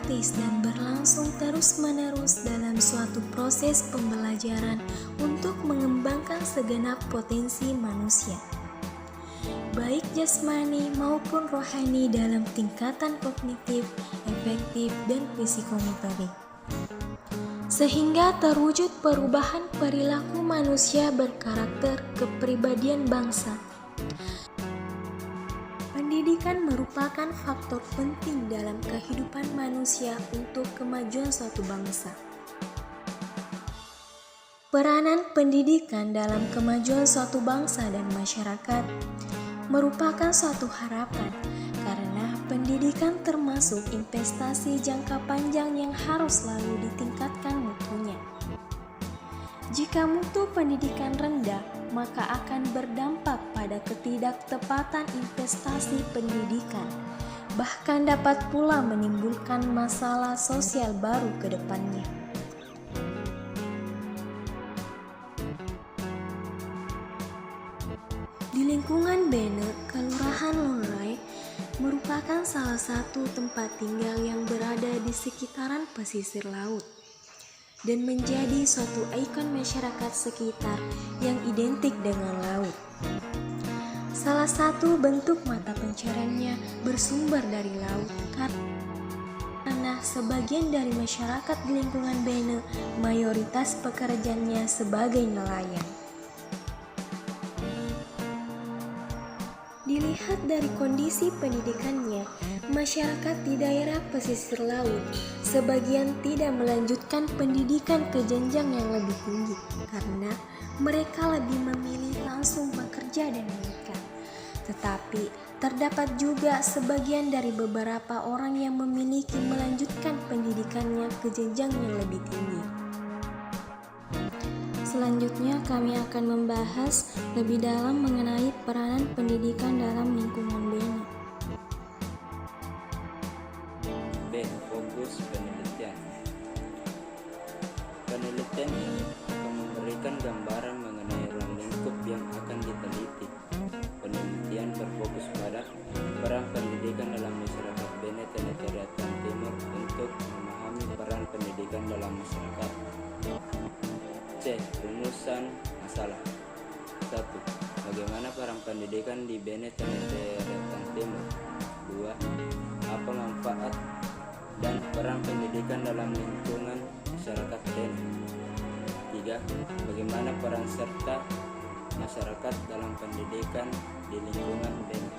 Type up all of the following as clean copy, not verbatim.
praktis dan berlangsung terus-menerus dalam suatu proses pembelajaran untuk mengembangkan segenap potensi manusia, baik jasmani maupun rohani dalam tingkatan kognitif, efektif, dan psikomotorik. Sehingga terwujud perubahan perilaku manusia berkarakter kepribadian bangsa. Pendidikan merupakan faktor penting dalam kehidupan manusia untuk kemajuan suatu bangsa. Peranan pendidikan dalam kemajuan suatu bangsa dan masyarakat merupakan suatu harapan karena pendidikan termasuk investasi jangka panjang yang harus selalu ditingkatkan mutunya. Jika mutu pendidikan rendah, maka akan berdampak pada ketidaktepatan investasi pendidikan, bahkan dapat pula menimbulkan masalah sosial baru ke depannya. Di lingkungan Bene, Kelurahan Longlai merupakan salah satu tempat tinggal yang berada di sekitaran pesisir laut dan menjadi suatu ikon masyarakat sekitar yang identik dengan laut. Salah satu bentuk mata pencariannya bersumber dari laut karena sebagian dari masyarakat di lingkungan Bene mayoritas pekerjaannya sebagai nelayan. Dilihat dari kondisi pendidikannya, masyarakat di daerah pesisir laut sebagian tidak melanjutkan pendidikan ke jenjang yang lebih tinggi karena mereka lebih memilih langsung bekerja dan menikah. Tetapi terdapat juga sebagian dari beberapa orang yang memiliki melanjutkan pendidikannya ke jenjang yang lebih tinggi. Selanjutnya kami akan membahas lebih dalam mengenai peranan pendidikan dalam lingkungan Bene. Fokus penelitian. Penelitian ini akan memberikan gambaran mengenai ruang lingkup yang akan diteliti. Penelitian berfokus pada peran pendidikan dalam masyarakat Bene Tennessee Selatan Timur untuk memahami peran pendidikan dalam masyarakat. C. Rumusan masalah. 1. Bagaimana peran pendidikan di Bene Tennessee Selatan Timur? 2. Apa manfaat dan peran pendidikan dalam lingkungan masyarakat Bene? 3. Bagaimana peran serta masyarakat dalam pendidikan di lingkungan Bene?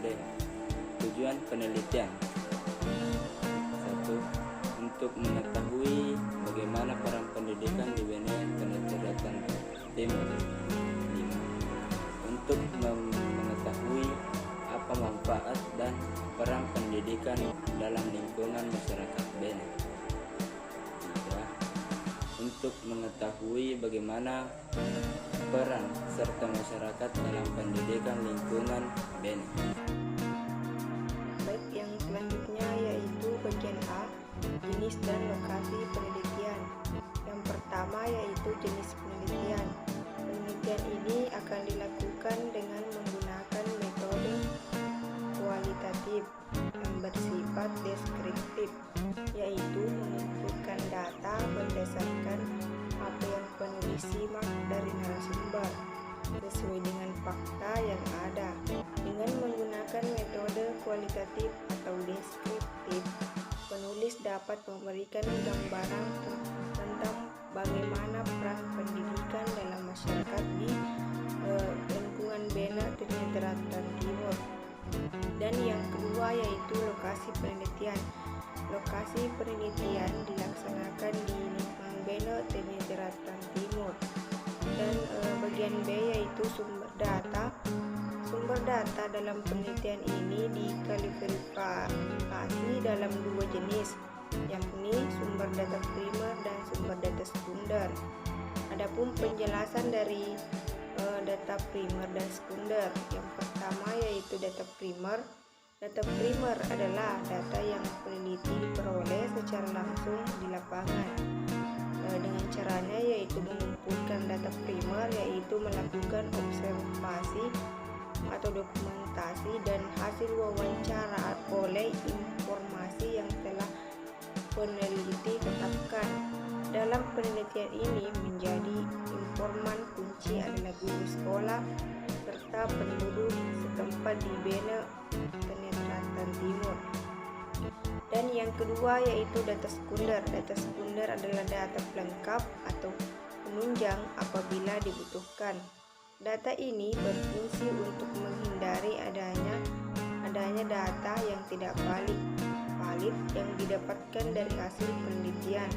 D. Tujuan penelitian. 1. Untuk mengetahui bagaimana peran pendidikan di Bene Tennessee Selatan Timur. 5. Untuk mengetahui apa manfaat dan peran pendidikan dalam lingkungan masyarakat Bene. 3. Untuk mengetahui bagaimana peran serta masyarakat dalam pendidikan lingkungan Bene. Baik, yang selanjutnya yaitu bagian A, jenis dan lokasi penelitian. Yang pertama yaitu jenis penelitian. Penelitian ini akan dilakukan dengan menggunakan metode kualitatif yang bersifat deskriptif, yaitu mengumpulkan data berdasarkan apa yang penulis simak dari narasumber sesuai dengan fakta yang ada. Dengan menggunakan metode kualitatif atau deskriptif, penulis dapat memberikan gambaran tentang bagaimana peran pendidikan dalam masyarakat di lingkungan Bene Tennessee Selatan Timur. Dan yang kedua yaitu lokasi penelitian. Lokasi penelitian dilaksanakan di lingkungan Bene Tennessee Selatan Timur. Dan bagian B yaitu sumber data. Sumber data dalam penelitian ini diklasifikasi dalam dua jenis, yakni sumber data primer dan sumber data sekunder. Adapun penjelasan dari data primer dan sekunder, yang pertama yaitu data primer. Data primer adalah data yang peneliti peroleh secara langsung di lapangan. Dengan caranya yaitu mengumpulkan data primer, yaitu melakukan observasi atau dokumentasi interpretasi dan hasil wawancara oleh informasi yang telah peneliti tetapkan. Dalam penelitian ini menjadi informan kunci adalah guru sekolah serta penduduk setempat di Bene Penetratan Timur. Dan yang kedua yaitu data sekunder. Data sekunder adalah data pelengkap atau penunjang apabila dibutuhkan. Data ini berfungsi untuk menghindari adanya data yang tidak valid yang didapatkan dari hasil penelitian.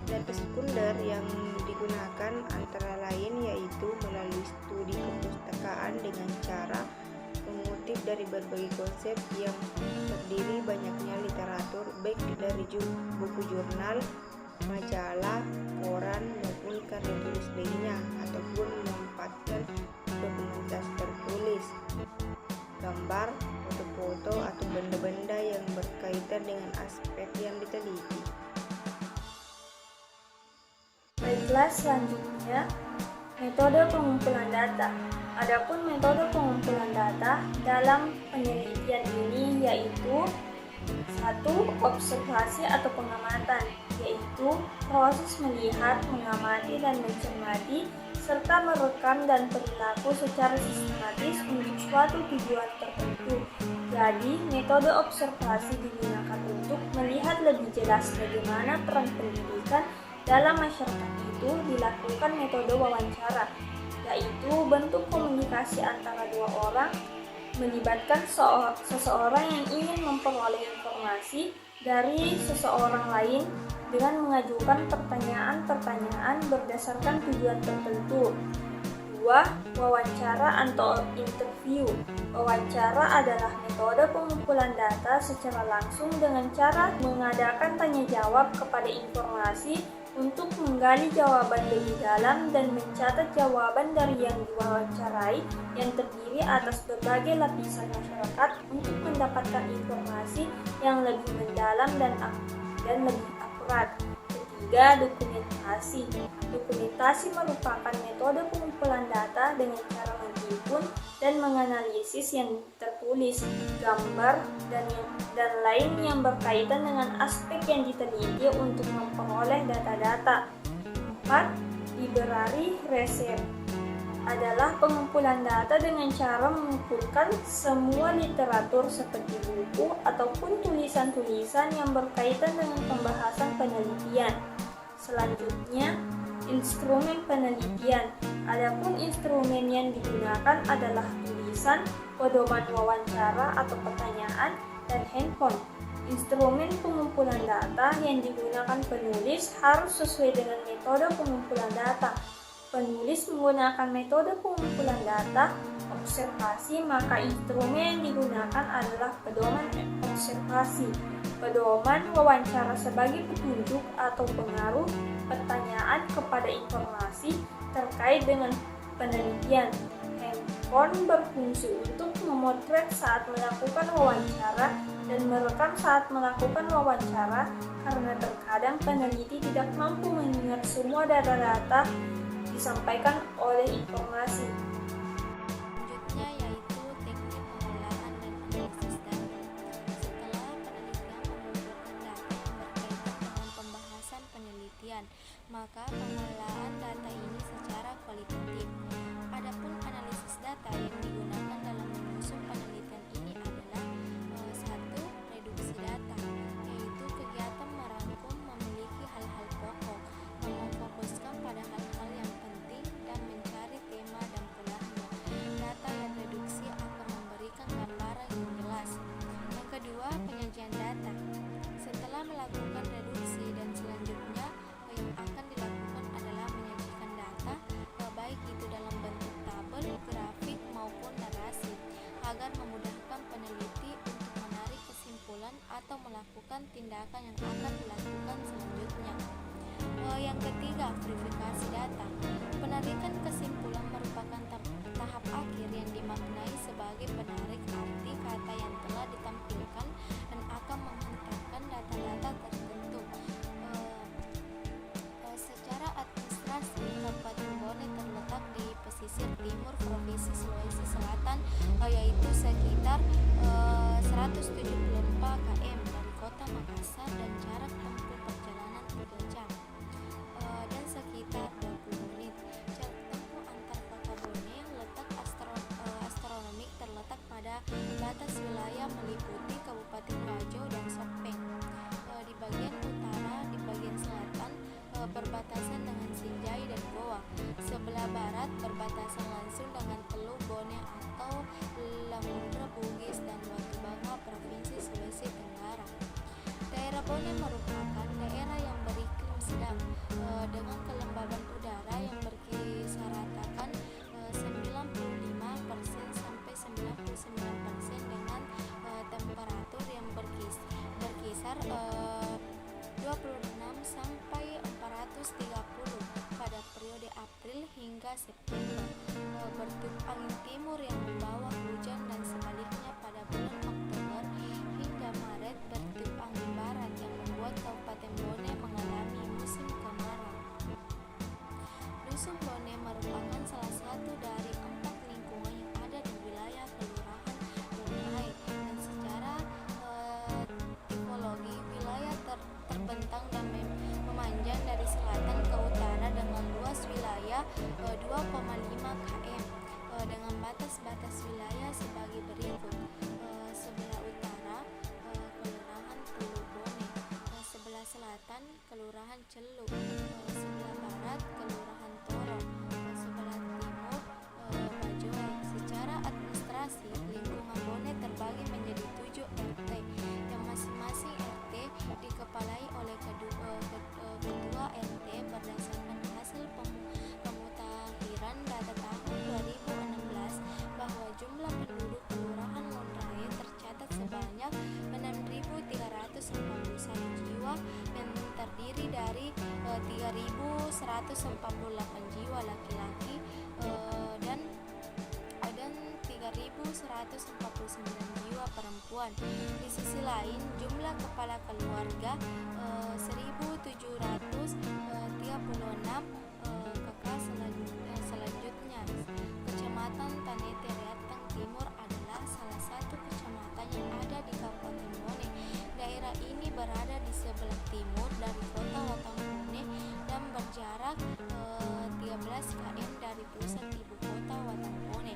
Data sekunder yang digunakan antara lain yaitu melalui studi kepustakaan dengan cara mengutip dari berbagai konsep yang terdiri banyaknya literatur baik dari buku jurnal, majalah, koran maupun karya tulis lainnya, ataupun memanfaatkan dokumentasi tertulis, gambar, foto-foto atau benda-benda yang berkaitan dengan aspek yang diteliti. Baiklah, selanjutnya metode pengumpulan data. Adapun metode pengumpulan data dalam penelitian ini yaitu 1. Observasi atau pengamatan, yaitu proses melihat, mengamati, dan mencermati serta merekam dan perilaku secara sistematis untuk suatu tujuan tertentu. Jadi, metode observasi digunakan untuk melihat lebih jelas bagaimana peran pendidikan dalam masyarakat itu. Dilakukan metode wawancara, yaitu bentuk komunikasi antara dua orang melibatkan seseorang yang ingin memperoleh informasi dari seseorang lain dengan mengajukan pertanyaan-pertanyaan berdasarkan tujuan tertentu. 2. Wawancara atau interview. Wawancara adalah metode pengumpulan data secara langsung dengan cara mengadakan tanya jawab kepada informasi untuk menggali jawaban lebih dalam dan mencatat jawaban dari yang diwawancarai yang terdiri atas berbagai lapisan masyarakat untuk mendapatkan informasi yang lebih mendalam dan lebih akurat. 3. Dokumentasi. Dokumentasi merupakan metode pengumpulan data dengan cara menghimpun dan menganalisis yang tertulis, gambar, dan lain yang berkaitan dengan aspek yang diteliti untuk memperoleh data-data. 4. Library research adalah pengumpulan data dengan cara mengumpulkan semua literatur seperti buku ataupun tulisan-tulisan yang berkaitan dengan pembahasan penelitian. Selanjutnya, instrumen penelitian. Adapun instrumen yang digunakan adalah tulisan, pedoman wawancara atau pertanyaan, dan handphone. Instrumen pengumpulan data yang digunakan penulis harus sesuai dengan metode pengumpulan data. Penulis menggunakan metode pengumpulan data observasi, maka instrumen yang digunakan adalah pedoman observasi. Pedoman wawancara sebagai petunjuk atau pengaruh pertanyaan kepada informasi terkait dengan penelitian. Handphone berfungsi untuk memotret saat melakukan wawancara dan merekam saat melakukan wawancara karena terkadang peneliti tidak mampu mengingat semua data-data disampaikan oleh informasi. Selanjutnya yaitu teknik pengolahan dan analisis data. Setelah penelitian mengumpulkan data yang berkaitan dengan pembahasan penelitian, maka pengolahan data ini secara kualitatif. Adapun analisis data yang digunakan dalam menyusun penelitian ini adalah 1. Reduksi data, yaitu kegiatan merangkum memiliki hal-hal pokok, memfokuskan pada hal-hal yang penting dan mencari tema dan polanya. Data yang reduksi akan memberikan gambaran yang jelas. Yang kedua, penyajian data. Setelah melakukan reduksi dan selanjutnya yang akan dilakukan adalah menyajikan data, baik itu dalam bentuk tabel, grafik maupun narasi, agar memudahkan peneliti untuk menarik kesimpulan atau melakukan tindakan yang akan dilakukan selanjutnya. Yang ketiga, verifikasi data. Penarikan kesimpulan merupakan tahap akhir yang dimaknai sebagai penarik arti kata yang telah ditampilkan dan akan menghantarkan data-data tertentu. Secara administrasi, Kabupaten Bone terletak di pesisir timur Provinsi Sulawesi Selatan, yaitu berbatasan dengan Sinjai dan Goa. Sebelah barat berbatasan langsung dengan Teluk Bone atau Samudra Bugis dan Watubanga, Provinsi Sulawesi Tenggara. Daerah Bone merupakan daerah yang beriklim sedang dengan kelembaban udara yang berkisaratakan 95% sampai 99% dengan temperatur yang berkisar 26 sampai 430 pada periode April hingga September. Bertiup angin timur yang membawa hujan dan sebaliknya pada bulan Oktober hingga Maret bertiup angin barat yang membuat Kabupaten Bone mengalami musim kemarau. Dusun Bone merupakan salah satu dari 4 lingkungan yang ada di wilayah Kelurahan Lonrai, dan secara tipologi wilayah terbentang dan memanjang dari selatan ke utara dengan luas wilayah 2,5 km dengan batas-batas wilayah sebagai berikut. Sebelah utara Kelurahan Teluk Bone, sebelah selatan Kelurahan Celuk, sebelah barat Kelurahan Toro, sebelah timur Bajoe. Secara administrasi, lingkungan Bone terbagi menjadi 7 RT yang masing-masing RT dikepalai oleh ketua RT berdasarkan hasil pemutakhiran data tahun 2016 bahwa jumlah penduduk Kelurahan Lonrai tercatat sebanyak 6.341 jiwa yang terdiri dari 3.148 jiwa laki-laki dan 3.149 jiwa perempuan. Di sisi lain, jumlah kepala keluarga 1.736 kakak selanjutnya. Kecamatan Tanete Riatang Timur adalah salah satu kecamatan yang ada di Kabupaten Bone. Daerah ini berada di sebelah timur dari kota Watambone dan berjarak 13 km dari pusat ibu kota Watambone.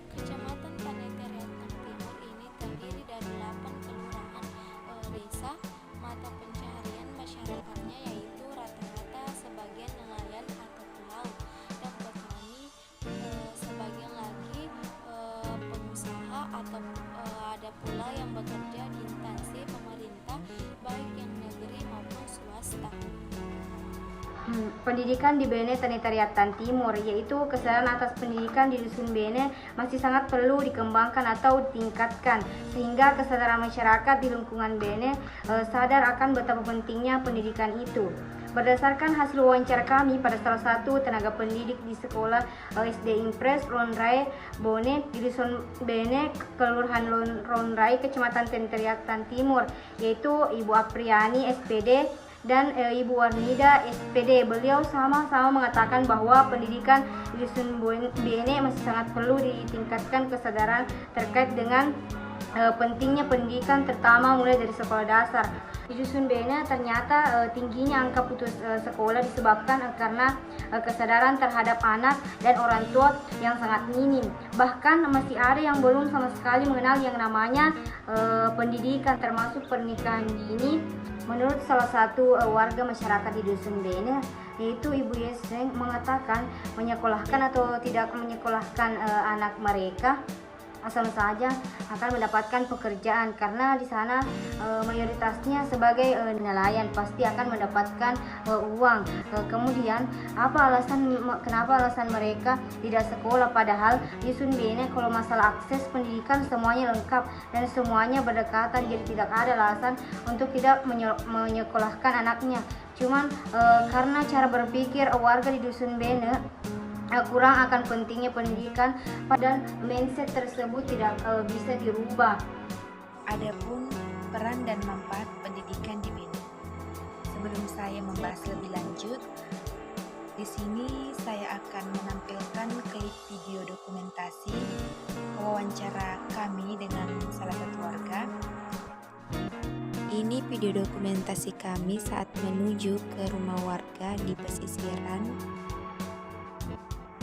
Kecamatan Tanete Riatang Timur ini terdiri dari 8 kelurahan desa. Mata pencaharian masyarakatnya yaitu rata-rata sebagian nelayan atau pelaut dan petani, sebagian lagi pengusaha atau ada pula yang bekerja di instansi pemerintah baik yang negeri maupun swasta. Pendidikan di Bene Tanete Riatang Timur, yaitu kesadaran atas pendidikan di Dusun Bene masih sangat perlu dikembangkan atau ditingkatkan sehingga kesadaran masyarakat di lingkungan Bene sadar akan betapa pentingnya pendidikan itu. Berdasarkan hasil wawancara kami pada salah satu tenaga pendidik di sekolah SD Impres Lonrai Bone di Dusun Bene, Kelurahan Lonrai, Kecamatan Tanete Riatang Timur, yaitu Ibu Apriani SPD dan Ibu Warnida SPD. Beliau sama-sama mengatakan bahwa pendidikan di Dusun Bene masih sangat perlu ditingkatkan kesadaran terkait dengan pentingnya pendidikan, terutama mulai dari sekolah dasar. Di Dusun Bene ternyata tingginya angka putus sekolah disebabkan karena kesadaran terhadap anak dan orang tua yang sangat minim. Bahkan masih ada yang belum sama sekali mengenal yang namanya pendidikan, termasuk pernikahan dini. Menurut salah satu warga masyarakat di Dusun Bene, yaitu Ibu Yeseng, mengatakan menyekolahkan atau tidak menyekolahkan anak mereka sama saja akan mendapatkan pekerjaan, karena di sana mayoritasnya sebagai nelayan pasti akan mendapatkan uang. Kemudian kenapa alasan mereka tidak sekolah, padahal di Dusun Bene kalau masalah akses pendidikan semuanya lengkap dan semuanya berdekatan, jadi tidak ada alasan untuk tidak menyekolahkan anaknya. Cuman karena cara berpikir warga di Dusun Bene kurang akan pentingnya pendidikan, padahal mindset tersebut tidak bisa dirubah. Adapun peran dan manfaat pendidikan di Bene. Sebelum saya membahas lebih lanjut, di sini saya akan menampilkan klip video dokumentasi wawancara kami dengan salah satu warga. Ini video dokumentasi kami saat menuju ke rumah warga di pesisiran.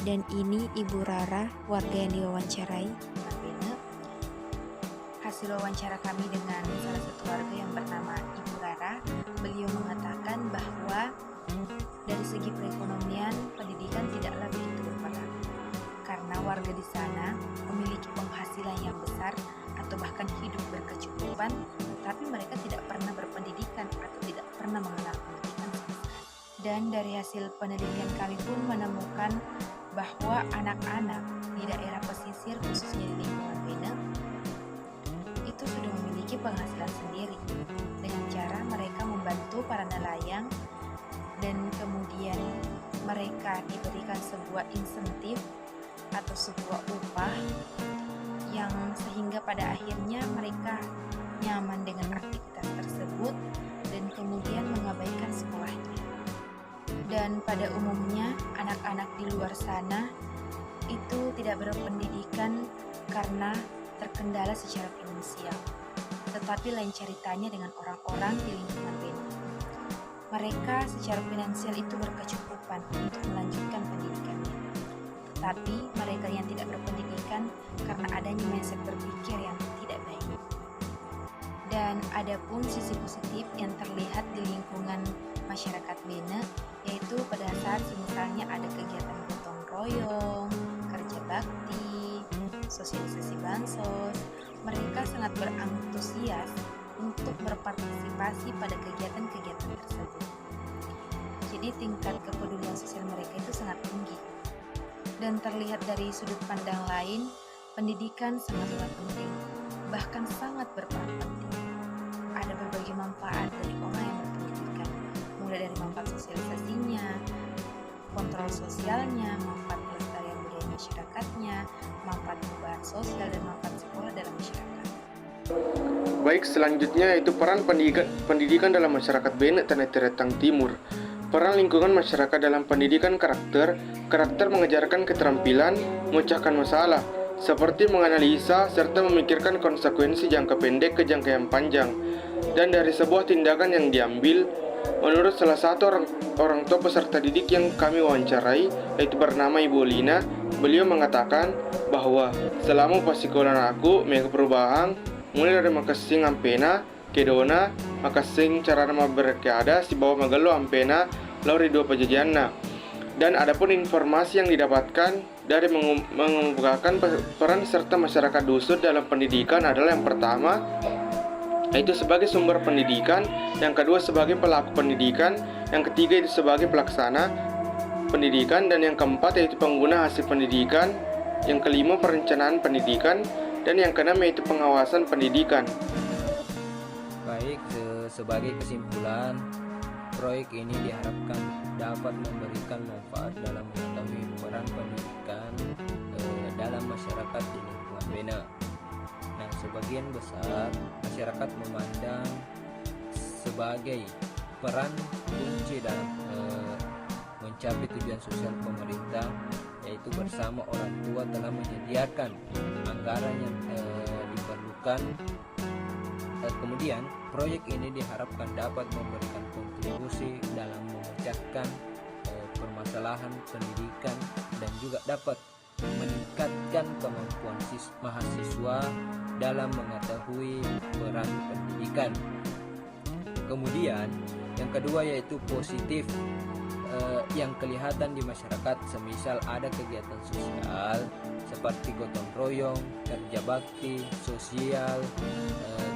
Dan ini Ibu Rara, warga yang diwawancarai. Hasil wawancara kami dengan salah satu warga yang bernama Ibu Rara, beliau mengatakan bahwa dari segi perekonomian, pendidikan tidaklah begitu berperan. Karena warga di sana memiliki penghasilan yang besar atau bahkan hidup berkecukupan, tetapi mereka tidak pernah berpendidikan atau tidak pernah mengenal pendidikan sama sekali. Dan dari hasil penelitian kami pun menemukan bahwa anak-anak di daerah pesisir, khususnya di lingkungan Bene, itu sudah memiliki penghasilan sendiri dengan cara mereka membantu para nelayan, dan kemudian mereka diberikan sebuah insentif atau sebuah upah yang sehingga pada akhirnya mereka nyaman dengan aktivitas tersebut dan kemudian mengabaikan sekolahnya. Dan pada umumnya anak-anak di luar sana itu tidak berpendidikan karena terkendala secara finansial, tetapi lain ceritanya dengan orang-orang di lingkungan Bene. Mereka secara finansial itu berkecukupan untuk melanjutkan pendidikannya, tetapi mereka yang tidak berpendidikan karena adanya mindset berpikir yang tidak baik. Dan ada pun sisi positif yang terlihat di lingkungan masyarakat Bene, yaitu pada saat misalnya ada kegiatan gotong royong, kerja bakti, sosialisasi bansos, mereka sangat berantusias untuk berpartisipasi pada kegiatan-kegiatan tersebut. Jadi tingkat kepedulian sosial mereka itu sangat tinggi. Dan terlihat dari sudut pandang lain, pendidikan sangatlah penting, bahkan sangat berperan penting. Ada berbagai manfaat dari orang yang berpendidikan, mulai dari manfaat sosialisasinya, kontrol sosialnya, manfaat pelestarian budaya masyarakatnya, manfaat perubahan sosial, dan manfaat sekolah dalam masyarakat. Baik, selanjutnya yaitu peran pendidikan dalam masyarakat Bene Tanah Teriatang Timur. Peran lingkungan masyarakat dalam pendidikan karakter mengajarkan keterampilan memecahkan masalah, seperti menganalisa serta memikirkan konsekuensi jangka pendek ke jangka yang panjang. Dan dari sebuah tindakan yang diambil, menurut salah satu orang tua peserta didik yang kami wawancarai, yaitu bernama Ibu Lina, beliau mengatakan bahwa selama pas sekolah aku mega perubahan, mulai dari makasing ampena, kedona, makasing cara nama berkeada, si bawa magalo ampena, lauri dua pajajanna. Dan adapun informasi yang didapatkan dari mengumpulkan peran serta masyarakat dusun dalam pendidikan adalah yang pertama, yaitu sebagai sumber pendidikan, yang kedua sebagai pelaku pendidikan, yang ketiga itu sebagai pelaksana pendidikan, dan yang keempat yaitu pengguna hasil pendidikan, yang kelima perencanaan pendidikan, dan yang keenam yaitu pengawasan pendidikan. Baik, sebagai kesimpulan, proyek ini diharapkan dapat memberikan manfaat dalam mengetahui peran pendidikan dalam masyarakat di lingkungan Bene. Nah, sebagian besar masyarakat memandang sebagai peran kunci dalam mencapai tujuan sosial pemerintah, yaitu bersama orang tua telah menyediakan anggaran yang diperlukan. Kemudian, proyek ini diharapkan dapat memberikan kontribusi dalam memecahkan permasalahan pendidikan dan juga dapat meningkatkan kemampuan mahasiswa dalam mengetahui peran pendidikan. Kemudian, yang kedua yaitu positif yang kelihatan di masyarakat, semisal ada kegiatan sosial seperti gotong royong, kerja bakti, sosial,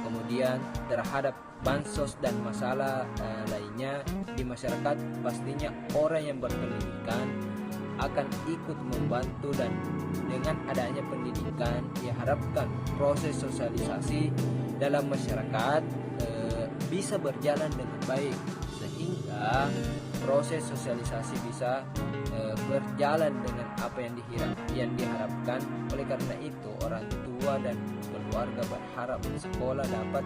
kemudian terhadap bansos dan masalah lainnya di masyarakat, pastinya orang yang berpendidikan akan ikut membantu, dan dengan adanya pendidikan diharapkan proses sosialisasi dalam masyarakat bisa berjalan dengan baik, sehingga proses sosialisasi bisa berjalan dengan apa yang diharapkan. Oleh karena itu, orang tua dan keluarga berharap sekolah dapat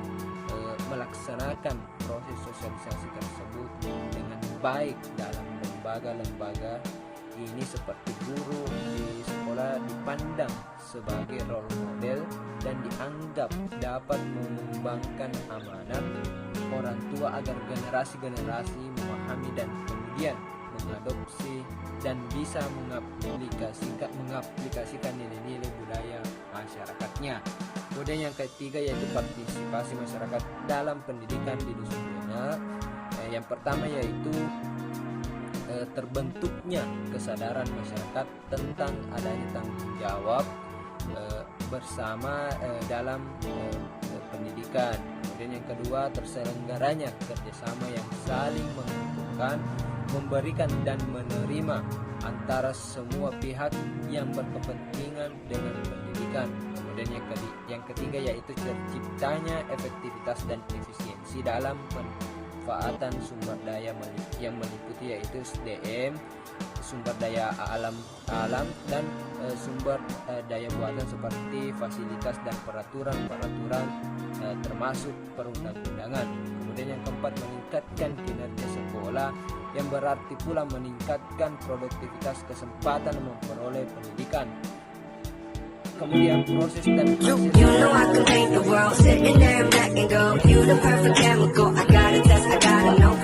melaksanakan proses sosialisasi tersebut dengan baik dalam lembaga-lembaga ini, seperti guru di sekolah dipandang sebagai role model dan dianggap dapat mengembangkan amanat orang tua agar generasi-generasi memahami dan kemudian mengadopsi dan bisa mengaplikasikan nilai-nilai budaya masyarakatnya. Kemudian yang ketiga yaitu partisipasi masyarakat dalam pendidikan di dusun Bene. Yang pertama yaitu terbentuknya kesadaran masyarakat tentang adanya tanggung jawab bersama dalam pendidikan. Kemudian yang kedua, terselenggaranya kerjasama yang saling menguntungkan, memberikan dan menerima antara semua pihak yang berkepentingan dengan pendidikan. Kemudian yang ketiga yaitu terciptanya efektivitas dan efisiensi dalam pemanfaatan sumber daya yang meliputi yaitu SDM, sumber daya alam dan sumber daya buatan seperti fasilitas dan peraturan termasuk perundang-undangan. Kemudian yang keempat, meningkatkan kinerja sekolah yang berarti pula meningkatkan produktivitas kesempatan memperoleh pendidikan. Kemudian proses dan hasil. You know I can paint the world sitting there in black and gold. You the perfect chemical. I gotta test, I gotta know.